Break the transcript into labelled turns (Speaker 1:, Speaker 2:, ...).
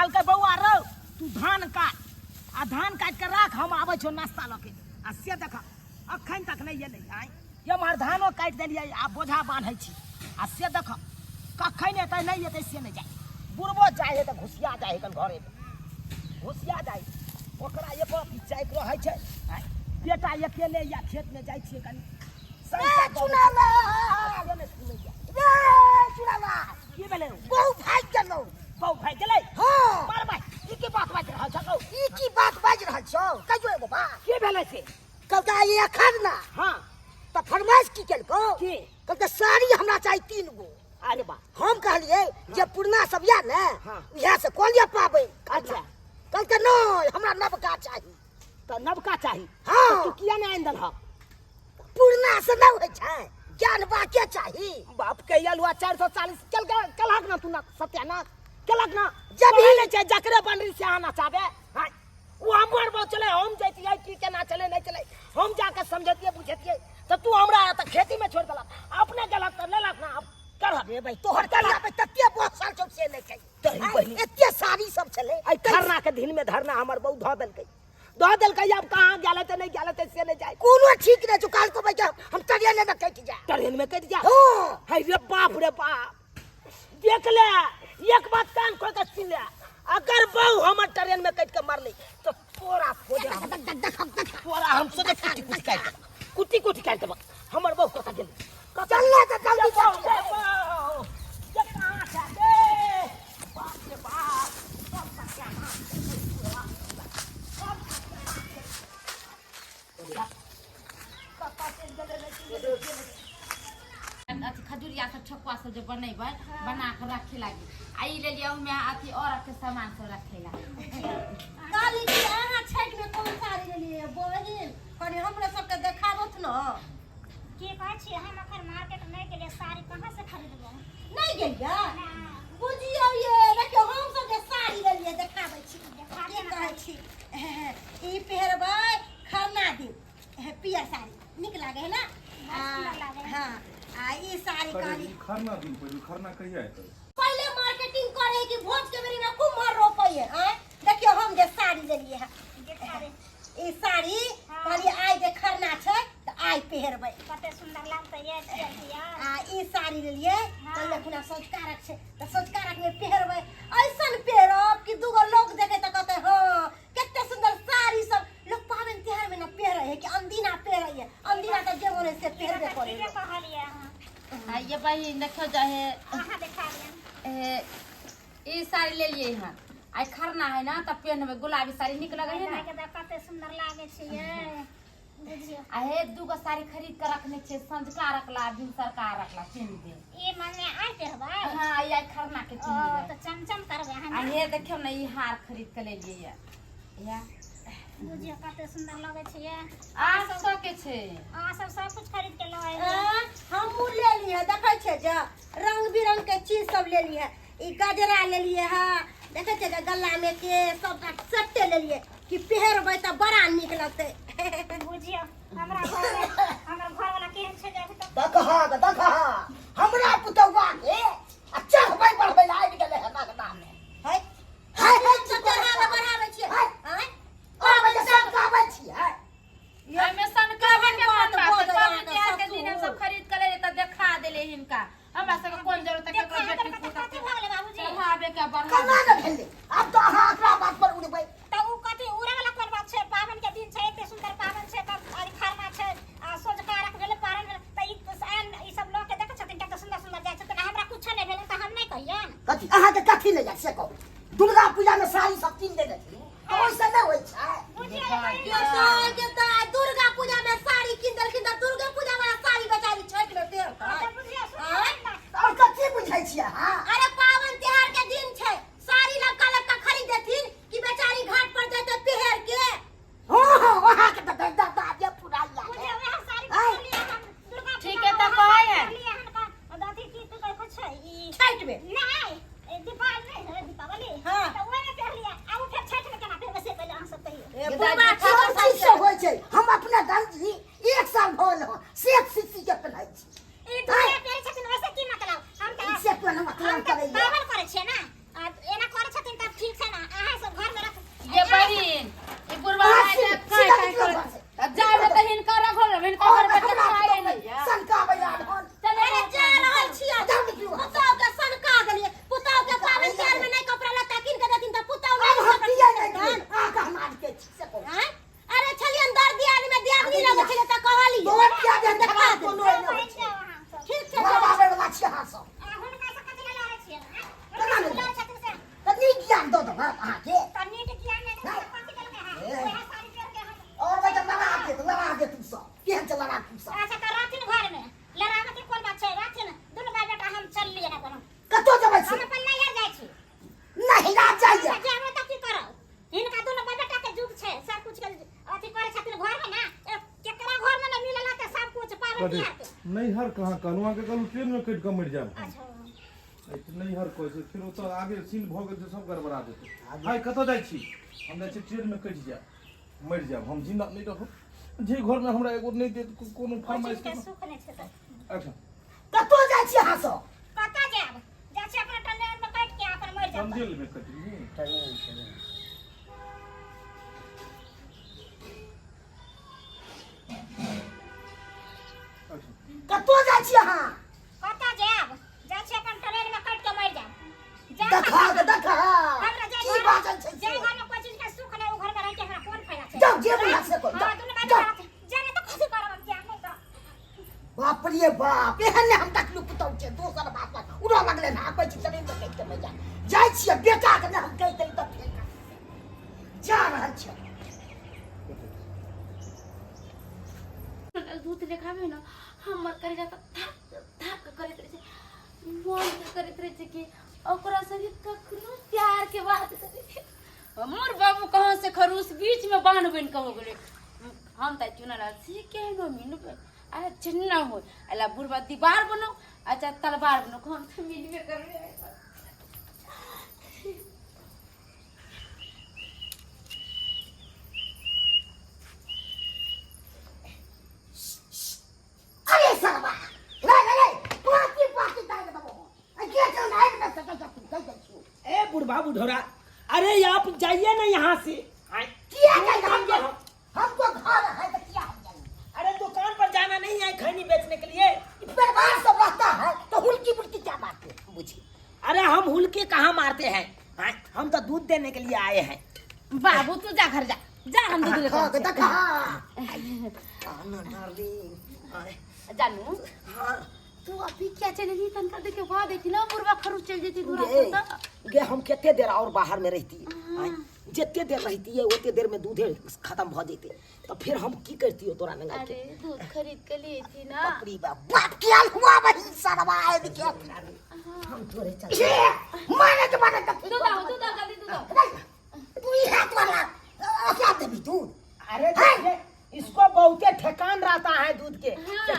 Speaker 1: कहलकै बौआ रौ तू धान काट आ धान काट के राख हम आबै छौ नाश्ता लऽ के आ से देख अखन तक नहीं एलै आइ एम्हर धानो काटि देलियै आ बोझा बान्है छी आ से देख कखन एतै नहीं एतै से नहीं जाय बुढ़बो जाइ है तऽ घुसिया जाइ है कन घरे घुसिया जाइ ओकरा एक चाइक रहै छै बेटा अकेले या खेत में जाइ छियै कनि की भेलै
Speaker 2: बहु भाग गेलौ
Speaker 1: बहु भागि गेलै
Speaker 2: हां
Speaker 1: मारबै ई की बात बाजि रहल छौ
Speaker 2: ई की बात बाजि रहल छौ कहियो एगो बात
Speaker 1: की भेलै से
Speaker 2: कहलकै ये खरना
Speaker 1: हाँ
Speaker 2: त फरमाइश की केलको
Speaker 1: की
Speaker 2: कहलकै साड़ी हमरा चाही 3 गो
Speaker 1: अरे बा
Speaker 2: हम कहलिए जे पुरना सब या ने
Speaker 1: हाँ।
Speaker 2: इएह से कोलिया पाबै
Speaker 1: अच्छा
Speaker 2: कहलकै नहीं हमरा नवका चाही
Speaker 1: तऽ नवका चाही
Speaker 2: हाँ।
Speaker 1: तऽ तू किया नहीं आनि देलहक
Speaker 2: पुरना से न होइ छै ज्ञान बाके चाही
Speaker 1: बाप के अलुआ 440 केलक ना तू ना सत्यानाश केलक ना
Speaker 2: जब
Speaker 1: जब
Speaker 2: ही
Speaker 1: ही छै जकरे बनरी से आना चाहबे हां वो हमर बात चले हम जैतियै की केना चले नहीं चले हम जाके समझतियै बुझतियै तो तू हमरा त खेती में छोड़ देलक अपने गेलक त लेलक ना अब करब
Speaker 2: रे भाई तोहर कलिया पे तत्ते बहुत साल चौक से नहीं चाहिए
Speaker 1: तोहरी बहिनी।
Speaker 2: एत्ते साड़ी सब छले
Speaker 1: आई धरना के दिन में धरना हमर बहु ध देलकै अब कहां गेलै त नहीं गेलै त से नहीं जाय
Speaker 2: कोनो ठीक नहीं जो काल को भाई हम ट्रेन में कट जा
Speaker 1: ट्रेन में कट जा
Speaker 2: हां
Speaker 1: है रे बाप देख ले एक बात कान खोल के सुन ले अगर बहु हमर ट्रेन में कट के मरली तो तोरा खोजे तोरा हम सोचे कुटी कुटी काट देब हमर बहु कता गेल
Speaker 2: चलना तो जल्दी चल
Speaker 1: ये कहां से दे बाप रे बाप सब सत्यानाश
Speaker 3: खजूरिया सब ठकुआ सब जो बनेबै बना के रखे लागी आई ले लिया में अथी और के सामान सब रखे लागी
Speaker 2: काली जी अहाँ छठ में कौन साड़ी लेलिए बहिन कनी हमरा सब के देखाबत न
Speaker 4: की कहै छी हम अखन मार्केट नहीं गेलिए साड़ी कहां से खरीदबो
Speaker 2: नहीं गेलिए बुझियो ये देखियो हम सब के साड़ी लेलिए देखाबै छी की कहै छी ई पहिरबै खरना दिन पियर साड़ी निक लागे है ना हां आ ई साड़ी काली
Speaker 5: खरना दिन खरना कहिया है
Speaker 2: पहले मार्केटिंग करे कि भोज के बेरी में कुम्हर रोपै है देखियो हम जे साड़ी लेलिए है ई साड़ी कहली आइ जे खरना छै त आइ पहिरबै
Speaker 4: कते सुंदर लागतै ये दिया
Speaker 2: आ ई साड़ी लेलिए कहले खुना सोचकारक छै त सोचकारक में पहिरबै ऐसन पहिरब कि दूगो लोग देखे त कहते हां कते सुंदर साड़ी सब लोग पावन त्योहार में न पहिरे है कि अंदीना पहिरे है अंदीना त जे मोने से पहिरबे करे
Speaker 4: ये कहलिए
Speaker 3: आ ये बहिन देखो जाहे
Speaker 4: कहां देखा दिया
Speaker 3: ई साड़ी ले लिए हां आई खरना है ना त पहनबे गुलाबी साड़ी निक लगे है ना
Speaker 4: कते सुंदर लागे छै ये बुझियो
Speaker 3: आ हे दूगो साड़ी खरीद के रखने छे संझका रखला दिन सरकार रखला चेन दे
Speaker 4: ई मने आइ कहबै
Speaker 3: हां आई खरना के चीज
Speaker 4: तो चमचम करबे
Speaker 3: आ
Speaker 4: हम
Speaker 3: हे देखियो ना ई हार खरीद के ले लिए या
Speaker 4: बुझियो कते सुंदर लागे छै ये
Speaker 3: आ सब के छे
Speaker 4: आ सब कुछ खरीद के लाए
Speaker 2: हम ले लिए देखै छै जे रंग बिरंग के चीज सब ले लिए ई गजरा ले लिए है देखे छै गला में के सब सट्टे ले लिए कि पहिरबै त बड़ा निक लगतै
Speaker 4: बुझियो हमरा घर वाला केहन छै जे अभी तक
Speaker 2: देखहा हमरा पुतौआ के अच्छा होबै बढ़बै आइ गेलै है नागदा में है चतरा में बढ़ाबै छियै है ओ बजे सब काबै छियै
Speaker 3: ये में सनकावे के बात त्योहार के दिन हम सब खरीद के ले त देखा देले हिनका हमरा सब कोन जरूरत के बेटी पुता
Speaker 4: कते भगले बाबूजी
Speaker 3: चढ़ावे के बढ़ा
Speaker 2: कना न भेलै अब तो अहाँ एकरा बात पर उड़बै
Speaker 4: त उ कथि उड़े वाला कोन बात छै पावन के दिन छै एते सुंदर पावन छै तब आइ खरना छै आ सोझकारक भेले पारण भेले त ई सब लोग के देखै छथिन कते सुंदर सुंदर जाइ छथिन हमरा कुछ नहीं भेले त हम नहीं कहियन
Speaker 2: कथि अहाँ के कथि ले जा से कहू दुर्गा पूजा में साड़ी सब कीन देने छी ओइसे नहीं होइ छै
Speaker 4: बुझियो
Speaker 2: ये साल के त दुर्गा पूजा में साड़ी कीन देलखिन त दुर्गा पूजा वाला साड़ी बेचारी छठ में देर
Speaker 4: बुझियो
Speaker 2: और कथि बुझै छियै हां अरे पावन त्योहार के दिन छै साड़ी लड़का लड़का खरीद देथिन कि बेचारी घाट पर जेते पहिर के हो वहां के त दादा जे पूरा लागे
Speaker 4: बुझियो वह साड़ी पहनली हम दुर्गा
Speaker 3: ठीक है त कहै है
Speaker 4: दादी की तू कहै छै ई
Speaker 2: छठ में
Speaker 4: नहीं दीपावली नहीं है दीपावली
Speaker 2: हाँ।
Speaker 4: तो वो ने पहन लिया अब फिर छठ में केना पहनबे से पहले हम सब कहिए
Speaker 2: बुढ़वा छोट चीज से होइ छै हम अपना गंजी एक साल भोल हो सेठ सिसी के पहनाइ छी
Speaker 4: ई दुनिया पहन छथिन वैसे की मतलब हम
Speaker 2: से कोनो मतलब करे
Speaker 4: पावन करे छै ना एना करे छथिन त ठीक छै ना
Speaker 2: बाप आके
Speaker 4: तन्नी के किया ने कौन सी गल है वह सारी पेड़ के हम
Speaker 2: और बजा लड़ा के तू सब के चला तू सब
Speaker 4: अच्छा कर रातिन घर में लड़ावत कोन बात छै रातिन दुनु भाई बेटा हम चल लिए ना कोनो
Speaker 2: कतो जबै
Speaker 4: हम
Speaker 2: छी
Speaker 4: अपन नहीं जाय छी
Speaker 2: नहीं ना चाहिए
Speaker 4: जेबो त की करब इनका दुनु भाई बेटा के जुग छै सब कुछ के अथी करे छथिन घर में ना केकरा घर में ना मिलला त सब कुछ पावन
Speaker 5: कथी?
Speaker 4: किया के
Speaker 5: नहीं हर कहाँ कहलुआ के कहलू ट्रेन में कट के मर जाब
Speaker 4: अच्छा
Speaker 5: नहीं हर कोई फिर तो आगे सीन भ गेल सब गड़बड़ा देते भाई कतौ जाइ छी हम जाइ छी ट्रेन में कट जाब मर जाब हम जिंदा नहीं रहब जे घर में हमरा एगो नहीं दे कोनो फरमाइश
Speaker 4: के
Speaker 5: के
Speaker 4: सुख नहीं छै त
Speaker 5: अच्छा
Speaker 2: कतो जाइ छी अहाँ सब
Speaker 4: कता जाब जा छै अपना टनेल में काट के अपन मर जाब
Speaker 5: कंदेल में कटी अच्छा
Speaker 2: कतो जाइ छी अहाँ
Speaker 4: कता जाब जा छै अपन टनेल में काट के मर जाब जा
Speaker 2: देखा
Speaker 4: हमरा
Speaker 2: की
Speaker 4: जे
Speaker 2: बाजन छै
Speaker 4: जे घर में कोई चीज के सुख नहीं उ घर में रह के हमरा कोन फायदा छै
Speaker 2: जाओ जे बुला से कोन
Speaker 4: हां दुनु भाई बेटा जाने तो खुशी करब हम क्या नहीं तो
Speaker 2: बाप रे बाप एहन हम तकलू पुतौ छै दोसर बात उड़ा लगले ना कहै छी चले में कट के मजा जाइ छी बेटा के हम कहि दई त फेंक जा रहल छै
Speaker 3: दूध देखाबे ना हमर करे जाता धक करैत रहे छै मन करैत रहे छै कि ओकरा संगे कखनो प्यार के बात करे हमर बाबू कहां से खरूस बीच में बांध बन के हो गेले हम त चुनल से के गो मिन अरे चिन्ना हो अला बुढ़वा दीवार बनो अच्छा तलवार बनो हम तो मिलबे करबे
Speaker 2: अरे सरवा ले पार्टी दाई दबो के चल नाइट में सके जा तू कह छी
Speaker 1: ए बुढ़वा बुढ़ोरा अरे आप जाइए ना यहाँ से
Speaker 2: किया कह हमको घर है तो क्या हो जाए
Speaker 1: अरे दुकान पर जाना नहीं है खैनी बेचने के लिए
Speaker 2: परिवार सब रहता है तो हुल्की बुल्की क्या बात है बुझी
Speaker 1: अरे हम हुलके कहाँ मारते हैं हम तो दूध देने के लिए आए हैं
Speaker 3: बाबू तू जा घर जा जा हम दूध लेकर
Speaker 2: खा के
Speaker 3: आते
Speaker 2: देखा
Speaker 3: हैं।
Speaker 2: आना डार्लिंग
Speaker 3: जानू
Speaker 2: हां
Speaker 3: तू अभी क्या चलेगी तनका देखे वहां देखी ना बुढ़वा खरूस चल जेती दूरा
Speaker 2: गे
Speaker 3: पर
Speaker 2: गे हम कितने देर और बाहर में रहती है जितने देर रहती है उतने देर में दूध खत्म हो जेते तो फिर हम की करती हो तोरा नंगा
Speaker 3: अरे
Speaker 2: के
Speaker 3: दूध खरीद के लिए थी ना
Speaker 2: बकरी बाप क्या हुआ वही सरवा है देखिए हम तोरे चल माने के माने
Speaker 3: दूध आओ जल्दी दूध आओ
Speaker 2: तू ही हाथ वाला क्या देबी दूध
Speaker 1: अरे देखिए, इसको बहुते ठेकान रहता है दूध के
Speaker 3: हाँ।